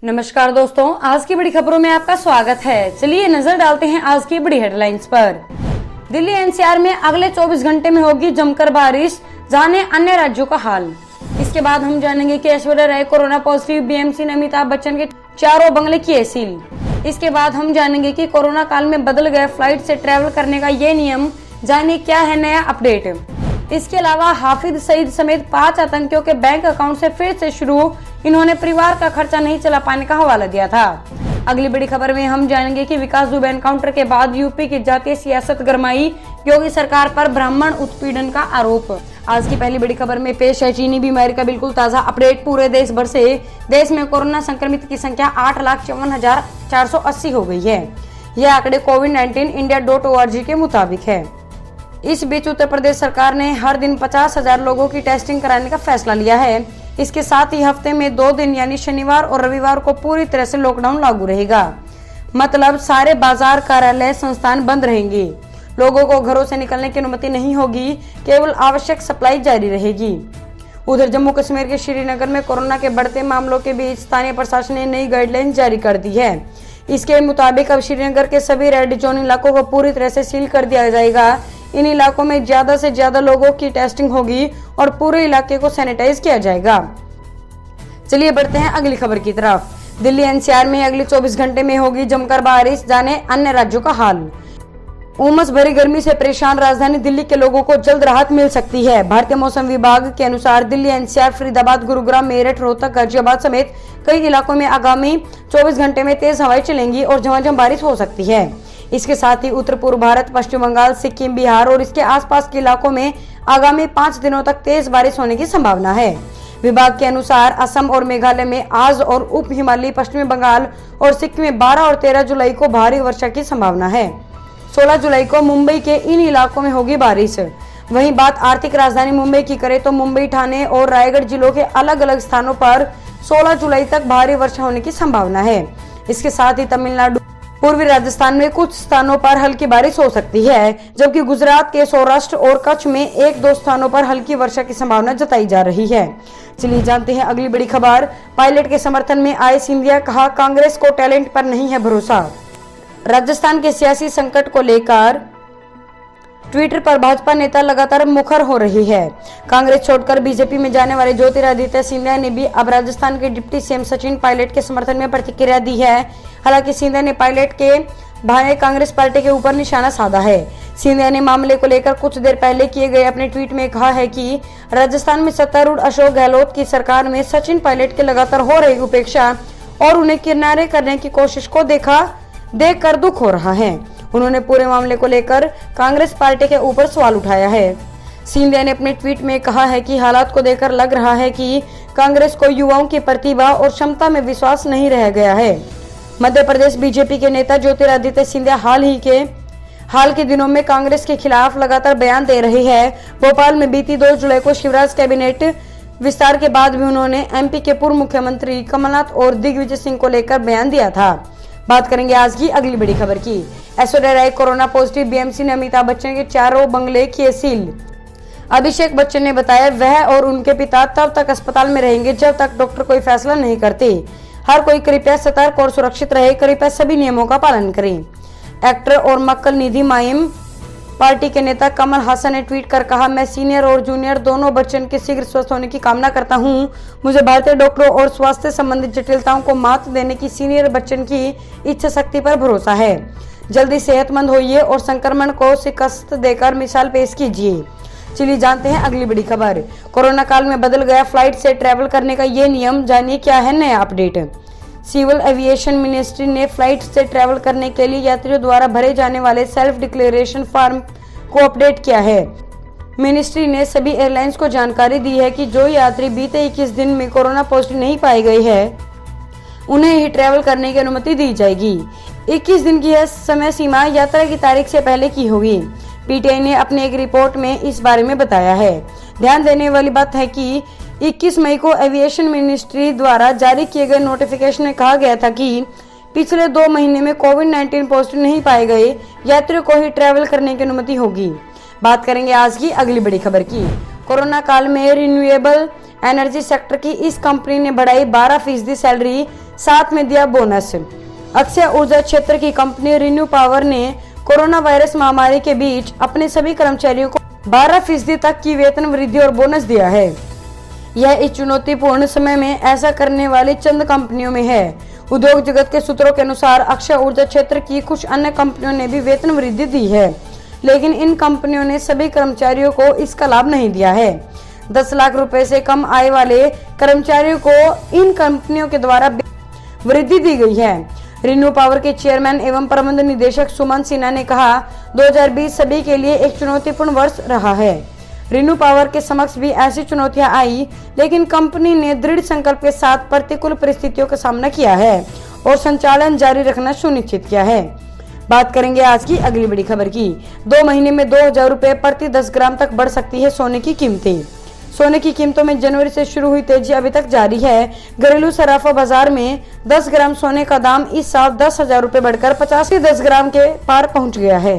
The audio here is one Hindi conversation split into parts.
नमस्कार दोस्तों, आज की बड़ी खबरों में आपका स्वागत है। चलिए नजर डालते हैं आज की बड़ी हेडलाइंस पर। दिल्ली एनसीआर में अगले 24 घंटे में होगी जमकर बारिश, जाने अन्य राज्यों का हाल। इसके बाद हम जानेंगे कि Aishwarya Rai corona positive, BMC ने अमिताभ बच्चन के चारों बंगले किए सील। इसके बाद हम जानेंगे कि कोरोना काल में बदल गया फ्लाइट से ट्रेवल करने का ये नियम, जानिए क्या है नया अपडेट। इसके अलावा हाफिज सईद समेत 5 आतंकियों के बैंक अकाउंट से फिर से शुरू, इन्होंने परिवार का खर्चा नहीं चला पाने का हवाला दिया था। अगली बड़ी खबर में हम जानेंगे कि विकास दुबे एनकाउंटर के बाद यूपी की जातीय सियासत गरमाई, योगी सरकार पर ब्राह्मण उत्पीड़न का आरोप। आज की पहली बड़ी खबर में पेश है चीनी बीमारी का बिल्कुल ताजा अपडेट। पूरे देश भर से देश में कोरोना संक्रमित की संख्या 8,54,480 हो गई है। यह आंकड़े covid19india.org के मुताबिक है। इस बीच उत्तर प्रदेश सरकार ने हर दिन 50,000 लोगों की टेस्टिंग कराने का फैसला लिया है। इसके साथ ही हफ्ते में 2 दिन यानी शनिवार और रविवार को पूरी तरह से लॉकडाउन लागू रहेगा। मतलब सारे बाजार, कार्यालय, संस्थान बंद रहेंगे। लोगों को घरों से निकलने की अनुमति नहीं होगी, केवल आवश्यक सप्लाई जारी रहेगी। उधर जम्मू कश्मीर के श्रीनगर में कोरोना के बढ़ते मामलों के बीच स्थानीय प्रशासन ने नई गाइडलाइन जारी कर दी है। इसके मुताबिक अब श्रीनगर के सभी रेड जोन इलाकों को पूरी तरह से सील कर दिया जाएगा। इन इलाकों में ज्यादा से ज्यादा लोगों की टेस्टिंग होगी और पूरे इलाके को सैनिटाइज किया जाएगा। चलिए बढ़ते हैं अगली खबर की तरफ। दिल्ली एनसीआर में अगले 24 घंटे में होगी जमकर बारिश, जाने अन्य राज्यों का हाल। उमस भरी गर्मी से परेशान राजधानी दिल्ली के लोगों को जल्द राहत मिल सकती है। भारतीय मौसम विभाग के अनुसार दिल्ली एनसीआर, फरीदाबाद, गुरुग्राम, मेरठ, रोहतक, गाजियाबाद समेत कई इलाकों में आगामी 24 घंटे में तेज हवाएं चलेंगी और झमाझम बारिश हो सकती है। इसके साथ ही उत्तर पूर्व भारत, पश्चिम बंगाल, सिक्किम, बिहार और इसके आसपास के इलाकों में आगामी 5 दिनों तक तेज बारिश होने की संभावना है। विभाग के अनुसार असम और मेघालय में आज और उप हिमालयी पश्चिमी बंगाल और सिक्किम में 12 और 13 जुलाई को भारी वर्षा की संभावना है। 16 जुलाई को मुंबई के इन इलाकों में होगी बारिश। वहीं बात आर्थिक राजधानी मुंबई की करें तो मुंबई, ठाणे और रायगढ़ जिलों के अलग अलग स्थानों पर 16 जुलाई तक भारी वर्षा होने की संभावना है। इसके साथ ही तमिलनाडु, पूर्वी राजस्थान में कुछ स्थानों पर हल्की बारिश हो सकती है, जबकि गुजरात के सौराष्ट्र और कच्छ में 1-2 स्थानों पर हल्की वर्षा की संभावना जताई जा रही है। चलिए जानते हैं अगली बड़ी खबर। पायलट के समर्थन में आए सिंधिया, कहा कांग्रेस को टैलेंट पर नहीं है भरोसा। राजस्थान के सियासी संकट को लेकर ट्विटर पर भाजपा नेता लगातार मुखर हो रही है। कांग्रेस छोड़कर बीजेपी में जाने वाले ज्योतिरादित्य सिंधिया ने भी अब राजस्थान के डिप्टी सीएम सचिन पायलट के समर्थन में प्रतिक्रिया दी है। हालांकि सिंधिया ने पायलट के भाई कांग्रेस पार्टी के ऊपर निशाना साधा है। सिंधिया ने मामले को लेकर कुछ देर पहले किए गए अपने ट्वीट में कहा है कि राजस्थान में सत्तारूढ़ अशोक गहलोत की सरकार में सचिन पायलट के लगातार हो रही उपेक्षा और उन्हें किनारे करने की कोशिश को देखकर दुख हो रहा है। उन्होंने पूरे मामले को लेकर कांग्रेस पार्टी के ऊपर सवाल उठाया है। सिंधिया ने अपने ट्वीट में कहा है कि हालात को देखकर लग रहा है कि कांग्रेस को युवाओं की प्रतिभा और क्षमता में विश्वास नहीं रह गया है। मध्य प्रदेश बीजेपी के नेता ज्योतिरादित्य सिंधिया हाल के दिनों में कांग्रेस के खिलाफ लगातार बयान दे रहे हैं। भोपाल में बीती 2 जुलाई को शिवराज कैबिनेट विस्तार के बाद भी उन्होंने एमपी के पूर्व मुख्यमंत्री कमलनाथ और दिग्विजय सिंह को लेकर बयान दिया था। बात करेंगे आज की अगली बड़ी खबर की। Aishwarya Rai corona positive, BMC ने अमिताभ बच्चन के चारों बंगले किए सील। अभिषेक बच्चन ने बताया वह और उनके पिता तब तक अस्पताल में रहेंगे जब तक डॉक्टर कोई फैसला नहीं करते। हर कोई कृपया सतर्क और सुरक्षित रहे, कृपया सभी नियमों का पालन करें। एक्टर और मक्कल निधि माइम पार्टी के नेता कमल हासन ने ट्वीट कर कहा, मैं सीनियर और जूनियर दोनों बच्चन के शीघ्र स्वस्थ होने की कामना करता हूं। मुझे भारतीय डॉक्टरों और स्वास्थ्य संबंधित जटिलताओं को मात देने की सीनियर बच्चन की इच्छा शक्ति पर भरोसा है। जल्दी सेहतमंद होइए और संक्रमण को शिकस्त देकर मिसाल पेश कीजिए। चलिए जानते हैं अगली बड़ी खबर। कोरोना काल में बदल गया फ्लाइट से ट्रैवल करने का ये नियम, जानिए क्या है नया अपडेट। सिविल एविएशन मिनिस्ट्री ने फ्लाइट से ट्रैवल करने के लिए यात्रियों द्वारा भरे जाने वाले सेल्फ डिक्लेरेशन फॉर्म को अपडेट किया है। मिनिस्ट्री ने सभी एयरलाइंस को जानकारी दी है कि जो यात्री बीते 21 दिन में कोरोना पॉजिटिव नहीं पाए गए हैं, उन्हें ही ट्रैवल करने की अनुमति दी जाएगी। 21 दिन की यह समय सीमा यात्रा की तारीख से पहले की होगी। पीटीआई ने अपनी एक रिपोर्ट में इस बारे में बताया है। ध्यान देने वाली बात है कि 21 मई को एविएशन मिनिस्ट्री द्वारा जारी किए गए नोटिफिकेशन में कहा गया था कि पिछले 2 महीने में कोविड-19 पॉजिटिव नहीं पाए गए यात्रियों को ही ट्रैवल करने की अनुमति होगी। बात करेंगे आज की अगली बड़ी खबर की। कोरोना काल में रिन्यूएबल एनर्जी सेक्टर की इस कंपनी ने बढ़ाई 12% सैलरी, साथ में दिया बोनस। अक्षय ऊर्जा क्षेत्र की कंपनी रिन्यू पावर ने कोरोना वायरस महामारी के बीच अपने सभी कर्मचारियों को 12% तक की वेतन वृद्धि और बोनस दिया है। यह इस चुनौतीपूर्ण समय में ऐसा करने वाली चंद कंपनियों में है। उद्योग जगत के सूत्रों के अनुसार अक्षय ऊर्जा क्षेत्र की कुछ अन्य कंपनियों ने भी वेतन वृद्धि दी है, लेकिन इन कंपनियों ने सभी कर्मचारियों को इसका लाभ नहीं दिया है। 10 लाख रुपए से कम आय वाले कर्मचारियों को इन कंपनियों के द्वारा वृद्धि दी गई है। रिन्यू पावर के चेयरमैन एवं प्रबंध निदेशक सुमन सिन्हा ने कहा, 2020 सभी के लिए एक चुनौतीपूर्ण वर्ष रहा है। रिन्यू पावर के समक्ष भी ऐसी चुनौतियां आई, लेकिन कंपनी ने दृढ़ संकल्प के साथ प्रतिकूल परिस्थितियों का सामना किया है और संचालन जारी रखना सुनिश्चित किया है। बात करेंगे आज की अगली बड़ी खबर की। 2 महीने में 2000 रुपए प्रति 10 ग्राम तक बढ़ सकती है सोने की कीमतें। सोने की कीमतों में जनवरी से शुरू हुई तेजी अभी तक जारी है। घरेलू सराफा बाजार में 10 ग्राम सोने का दाम इस साल 10,000 रुपए बढ़कर 50 ग्राम के पार पहुंच गया है।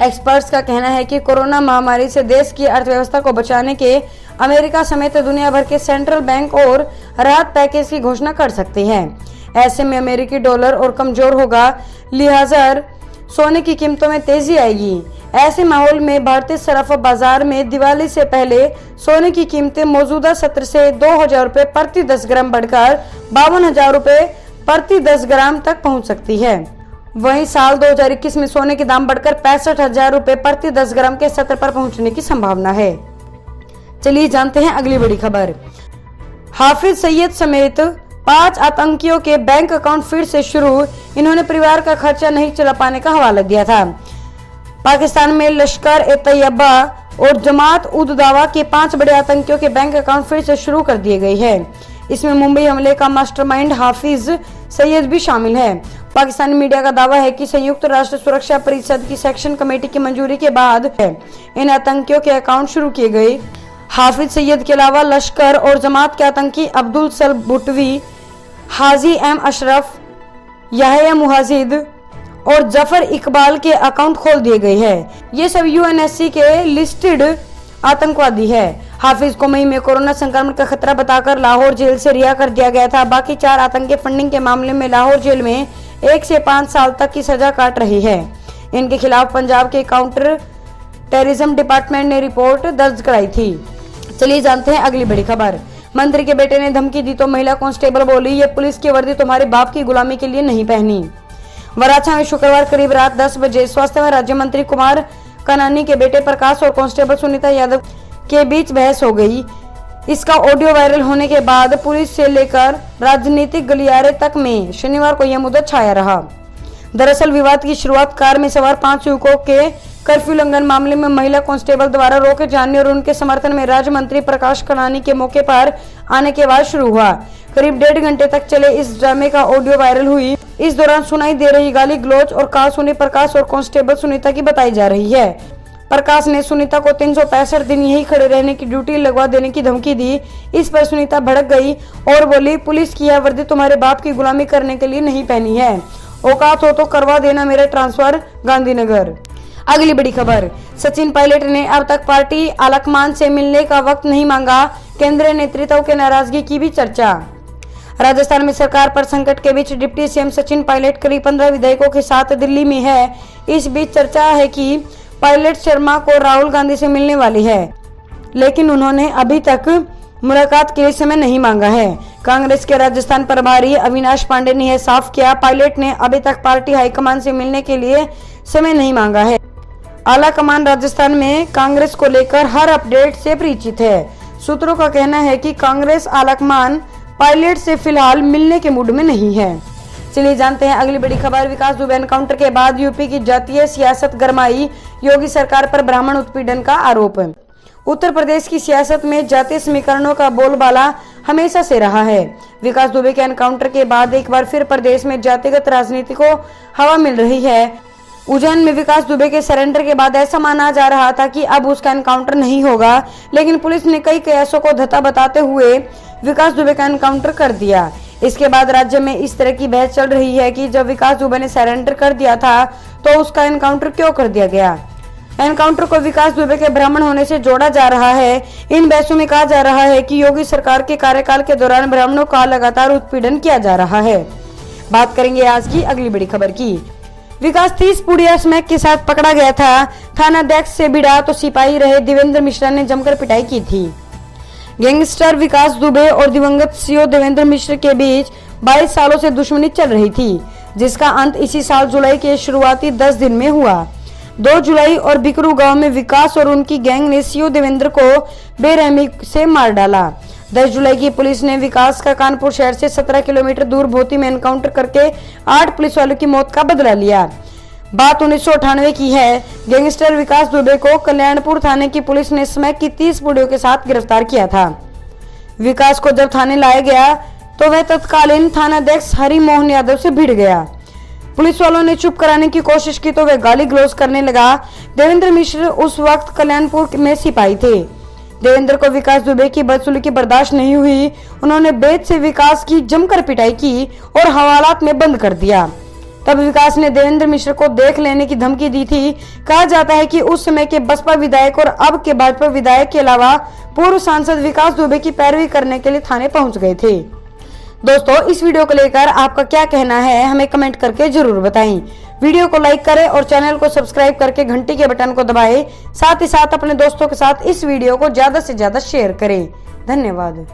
एक्सपर्ट्स का कहना है कि कोरोना महामारी से देश की अर्थव्यवस्था को बचाने के अमेरिका समेत दुनिया भर के सेंट्रल बैंक और राहत पैकेज की घोषणा कर सकते हैं। ऐसे में अमेरिकी डॉलर और कमजोर होगा, लिहाजा सोने की कीमतों में तेजी आएगी। ऐसे माहौल में भारतीय सराफा बाजार में दिवाली से पहले सोने की कीमतें मौजूदा सत्र से 2000 रुपए प्रति 10 ग्राम बढ़कर 52,000 रुपए प्रति 10 ग्राम तक पहुंच सकती है। वहीं साल 2021 में सोने के दाम बढ़कर 65,000 रुपए प्रति 10 ग्राम के स्तर पर पहुंचने की संभावना है। चलिए जानते हैं अगली बड़ी खबर। हाफिज सईद समेत 5 आतंकियों के बैंक अकाउंट फिर से शुरू, इन्होंने परिवार का खर्चा नहीं चला पाने का हवाला दिया था। पाकिस्तान में लश्कर-ए-तैयबा और जमात उद दावा के 5 बड़े आतंकियों के बैंक अकाउंट फिर से शुरू कर दिए गए हैं। इसमें मुंबई हमले का मास्टरमाइंड हाफिज सईद भी शामिल है। पाकिस्तानी मीडिया का दावा है कि संयुक्त राष्ट्र सुरक्षा परिषद की सेक्शन कमेटी की मंजूरी के बाद इन आतंकियों के अकाउंट शुरू किए गए। हाफिज सईद के अलावा लश्कर और जमात के आतंकी अब्दुल सल भुट्टवी, हाजी एम अशरफ, याहिया मुहाजिद और जफर इकबाल के अकाउंट खोल दिए गए हैं। ये सब यूएनएससी के लिस्टेड आतंकवादी है। हाफिज को मई में कोरोना संक्रमण का खतरा बताकर लाहौर जेल से रिहा कर दिया गया था। बाकी 4 आतंकी फंडिंग के मामले में लाहौर जेल में 1 से 5 साल तक की सजा काट रही है। इनके खिलाफ पंजाब के काउंटर टेररिज्म डिपार्टमेंट ने रिपोर्ट दर्ज कराई थी। चलिए जानते हैं अगली बड़ी खबर। मंत्री के बेटे ने धमकी दी तो महिला कांस्टेबल बोली, ये पुलिस की वर्दी तुम्हारे बाप की गुलामी के लिए नहीं पहनी। वराछा में शुक्रवार करीब रात 10 बजे स्वास्थ्य राज्य मंत्री कुमार कानानी के बेटे प्रकाश और कांस्टेबल सुनीता यादव के बीच बहस हो गई। इसका ऑडियो वायरल होने के बाद पुलिस से लेकर राजनीतिक गलियारे तक में शनिवार को यह मुद्दा छाया रहा। दरअसल विवाद की शुरुआत कार में सवार 5 युवकों के कर्फ्यू उल्लंघन मामले में महिला कांस्टेबल द्वारा रोके जाने और उनके समर्थन में राज्य मंत्री प्रकाश कानानी के मौके पर आने के बाद शुरू हुआ। करीब 1.5 घंटे तक चले इस ड्रामे का ऑडियो वायरल हुई। इस दौरान सुनाई दे रही गाली गलौज और कहासुनी प्रकाश और कांस्टेबल सुनीता की बताई जा रही है। प्रकाश ने सुनीता को 365 दिन यही खड़े रहने की ड्यूटी लगवा देने की धमकी दी। इस पर सुनीता भड़क गई और बोली, पुलिस की यह वर्दी तुम्हारे बाप की गुलामी करने के लिए नहीं पहनी है। औकात हो तो करवा देना मेरे ट्रांसफर गांधीनगर। अगली बड़ी खबर। सचिन पायलट ने अब तक पार्टी आलाकमान से मिलने का वक्त नहीं मांगा, केंद्रीय नेतृत्व के नाराजगी की भी चर्चा। राजस्थान में सरकार पर संकट के बीच डिप्टी सीएम सचिन पायलट करीब 15 विधायकों के साथ दिल्ली में है। इस बीच चर्चा है कि पायलट शर्मा को राहुल गांधी से मिलने वाली है, लेकिन उन्होंने अभी तक मुलाकात के लिए समय नहीं मांगा है। कांग्रेस के राजस्थान प्रभारी अविनाश पांडे ने यह साफ किया, पायलट ने अभी तक पार्टी हाईकमान से मिलने के लिए समय नहीं मांगा है। आला कमान राजस्थान में कांग्रेस को लेकर हर अपडेट से परिचित है। सूत्रों का कहना है कि कांग्रेस आलाकमान पायलट से फिलहाल मिलने के मूड में नहीं है। चलिए जानते हैं अगली बड़ी खबर। विकास दुबे एनकाउंटर के बाद यूपी की जातीय सियासत गरमाई, योगी सरकार पर ब्राह्मण उत्पीड़न का आरोप। उत्तर प्रदेश की सियासत में जातीय समीकरणों का बोलबाला हमेशा से रहा है। विकास दुबे के एनकाउंटर के बाद एक बार फिर प्रदेश में जातिगत राजनीति को हवा मिल रही है। उज्जैन में विकास दुबे के सरेंडर के बाद ऐसा माना जा रहा था कि अब उसका एनकाउंटर नहीं होगा, लेकिन पुलिस ने कई कयासों को धत्ता बताते हुए विकास दुबे का एनकाउंटर कर दिया। इसके बाद राज्य में इस तरह की बहस चल रही है कि जब विकास दुबे ने सरेंडर कर दिया था तो उसका एनकाउंटर क्यों कर दिया गया। एनकाउंटर को विकास दुबे के ब्राह्मण होने से जोड़ा जा रहा है। इन बहसों में कहा जा रहा है कि योगी सरकार के कार्यकाल के दौरान ब्राह्मणों का लगातार उत्पीड़न किया जा रहा है। बात करेंगे आज की अगली बड़ी खबर की। विकास 30 पुड़िया स्मैक के साथ पकड़ा गया था। थानाध्यक्ष से भिड़ा तो सिपाही रहे देवेंद्र मिश्रा ने जमकर पिटाई की थी। गैंगस्टर विकास दुबे और दिवंगत सीओ देवेंद्र मिश्र के बीच 22 सालों से दुश्मनी चल रही थी, जिसका अंत इसी साल जुलाई के शुरुआती 10 दिन में हुआ। 2 जुलाई और बिकरू गांव में विकास और उनकी गैंग ने सीओ देवेंद्र को बेरहमी से मार डाला। 10 जुलाई की पुलिस ने विकास का कानपुर शहर से 17 किलोमीटर दूर भोती में एनकाउंटर करके 8 पुलिस वालों की मौत का बदला लिया। बात 1998 की है। गैंगस्टर विकास दुबे को कल्याणपुर थाने की पुलिस ने स्मैक की 30 पुड़ियों के साथ गिरफ्तार किया था। विकास को जब थाने लाया गया तो वह तत्कालीन थानाध्यक्ष हरि मोहन यादव से भिड़ गया। पुलिस वालों ने चुप कराने की कोशिश की तो वह गाली गलौज करने लगा। देवेंद्र मिश्र उस वक्त कल्याणपुर में सिपाही थे। देवेंद्र को विकास दुबे की बदसलूकी बर्दाश्त नहीं हुई। उन्होंने बेत से विकास की जमकर पिटाई की और हवालात में बंद कर दिया। तब विकास ने देवेंद्र मिश्र को देख लेने की धमकी दी थी। कहा जाता है कि उस समय के बसपा विधायक और अब के भाजपा विधायक के अलावा पूर्व सांसद विकास दुबे की पैरवी करने के लिए थाने पहुंच गए थे। दोस्तों, इस वीडियो को लेकर आपका क्या कहना है हमें कमेंट करके जरूर बताएं। वीडियो को लाइक करें और चैनल को सब्सक्राइब करके घंटी के बटन को दबाएं। साथ ही साथ अपने दोस्तों के साथ इस वीडियो को ज्यादा से ज्यादा शेयर करें। धन्यवाद।